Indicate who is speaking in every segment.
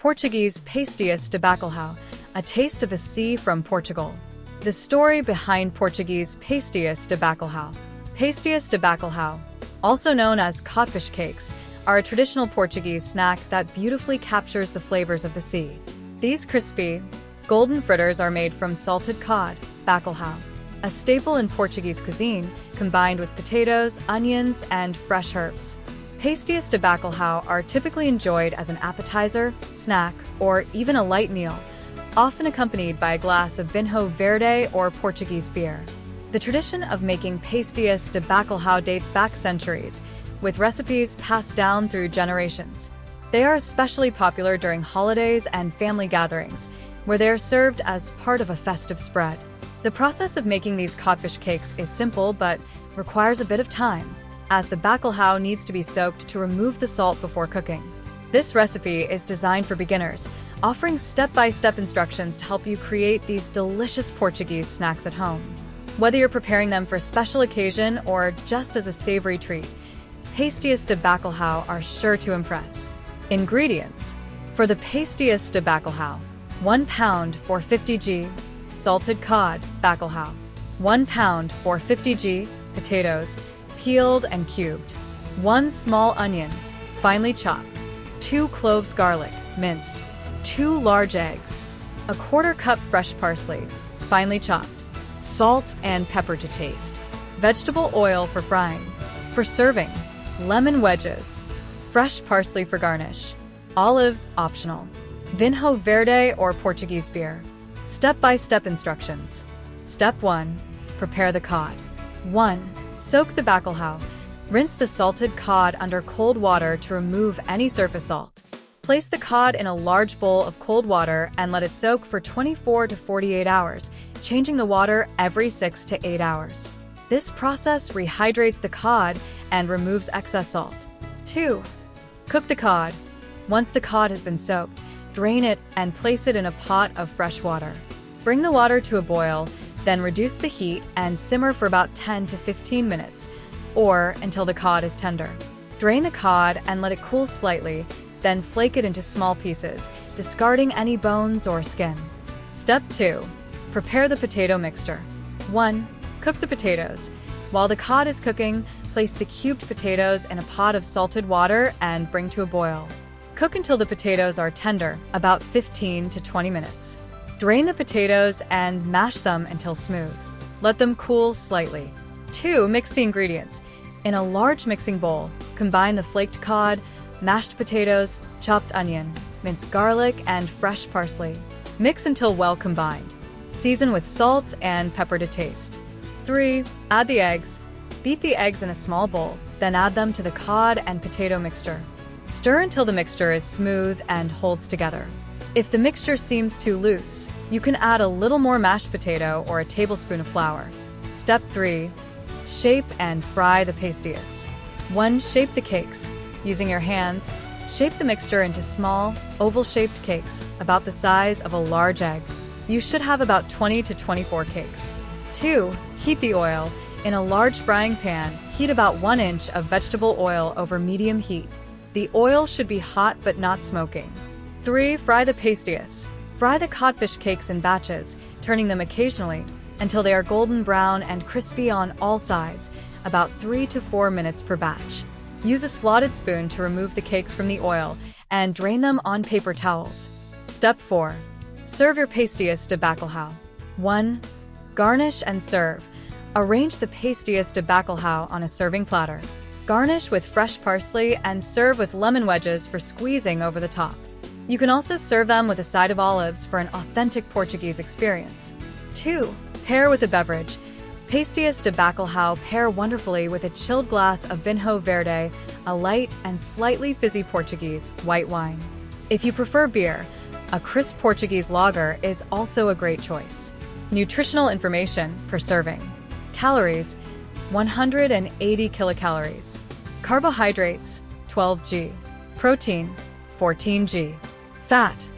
Speaker 1: Portuguese Pastéis de Bacalhau, a taste of the sea from Portugal. The story behind Portuguese Pastéis de Bacalhau. Pastéis de Bacalhau, also known as codfish cakes, are a traditional Portuguese snack that beautifully captures the flavors of the sea. These crispy, golden fritters are made from salted cod, bacalhau, a staple in Portuguese cuisine, combined with potatoes, onions, and fresh herbs. Pastéis de Bacalhau are typically enjoyed as an appetizer, snack, or even a light meal, often accompanied by a glass of Vinho Verde or Portuguese beer. The tradition of making Pastéis de Bacalhau dates back centuries, with recipes passed down through generations. They are especially popular during holidays and family gatherings, where they are served as part of a festive spread. The process of making these codfish cakes is simple but requires a bit of time, as the bacalhau needs to be soaked to remove the salt before cooking. This recipe is designed for beginners, offering step-by-step instructions to help you create these delicious Portuguese snacks at home. Whether you're preparing them for a special occasion or just as a savory treat, Pastéis de Bacalhau are sure to impress. Ingredients. For the Pastéis de Bacalhau: 1 pound 450 g salted cod, bacalhau, 1 pound 450 g potatoes, peeled and cubed, 1 small onion, finely chopped, 2 cloves garlic, minced, 2 large eggs, a 1/4 cup fresh parsley, finely chopped, salt and pepper to taste, vegetable oil for frying. For serving: lemon wedges, fresh parsley for garnish, olives optional, Vinho Verde or Portuguese beer. Step-by-step instructions. Step 1. Prepare the cod. 1. Soak the bacalhau. Rinse the salted cod under cold water to remove any surface salt. Place the cod in a large bowl of cold water and let it soak for 24 to 48 hours, changing the water every 6 to 8 hours. This process rehydrates the cod and removes excess salt. 2. Cook the cod. Once the cod has been soaked, drain it and place it in a pot of fresh water. Bring the water to a boil, then reduce the heat and simmer for about 10 to 15 minutes, or until the cod is tender. Drain the cod and let it cool slightly, then flake it into small pieces, discarding any bones or skin. Step 2. Prepare the potato mixture. 1. Cook the potatoes. While the cod is cooking, place the cubed potatoes in a pot of salted water and bring to a boil. Cook until the potatoes are tender, about 15 to 20 minutes. Drain the potatoes and mash them until smooth. Let them cool slightly. 2. Mix the ingredients. In a large mixing bowl, combine the flaked cod, mashed potatoes, chopped onion, minced garlic, and fresh parsley. Mix until well combined. Season with salt and pepper to taste. 3. Add the eggs. Beat the eggs in a small bowl, then add them to the cod and potato mixture. Stir until the mixture is smooth and holds together. If the mixture seems too loose, you can add a little more mashed potato or a tablespoon of flour. Step 3. Shape and fry the pastéis. 1. Shape the cakes. Using your hands, shape the mixture into small, oval-shaped cakes, about the size of a large egg. You should have about 20 to 24 cakes. 2. Heat the oil. In a large frying pan, heat about 1 inch of vegetable oil over medium heat. The oil should be hot but not smoking. 3. Fry the pastéis. Fry the codfish cakes in batches, turning them occasionally until they are golden brown and crispy on all sides, about 3 to 4 minutes per batch. Use a slotted spoon to remove the cakes from the oil and drain them on paper towels. Step 4. Serve your Pastéis de Bacalhau. 1. Garnish and serve. Arrange the Pastéis de Bacalhau on a serving platter. Garnish with fresh parsley and serve with lemon wedges for squeezing over the top. You can also serve them with a side of olives for an authentic Portuguese experience. 2. Pair with a beverage. Pastéis de Bacalhau pair wonderfully with a chilled glass of Vinho Verde, a light and slightly fizzy Portuguese white wine. If you prefer beer, a crisp Portuguese lager is also a great choice. Nutritional information per serving. Calories: 180 kilocalories. Carbohydrates: 12 g. Protein: 14 g. Fat: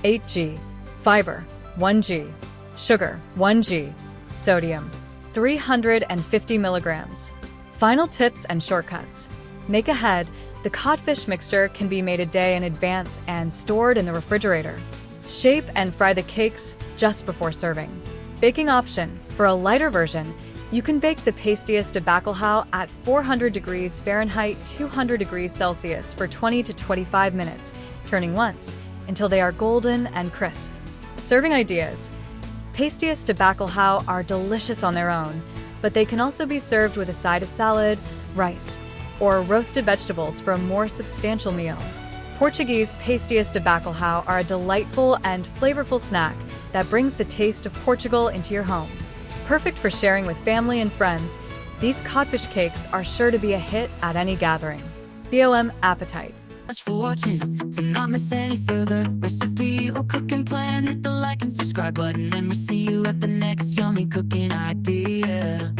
Speaker 1: 8 g. Fiber: 1 g. Sugar: 1 g. Sodium: 350 milligrams. Final tips and shortcuts. Make ahead: the The codfish mixture can be made a day in advance and stored in the refrigerator. Shape and fry the cakes just before serving. Baking option. For a lighter version, you can bake the Pastéis de Bacalhau at 400 degrees Fahrenheit, 200 degrees Celsius for 20 to 25 minutes, turning once until they are golden and crisp. Serving ideas. Pastéis de Bacalhau are delicious on their own, but they can also be served with a side of salad, rice, or roasted vegetables for a more substantial meal. Portuguese Pastéis de Bacalhau are a delightful and flavorful snack that brings the taste of Portugal into your home. Perfect for sharing with family and friends, these codfish cakes are sure to be a hit at any gathering. Bon appetite.
Speaker 2: Much for watching. To not miss any further recipe or cooking plan, hit the like and subscribe button, and we'll see you at the next yummy cooking idea.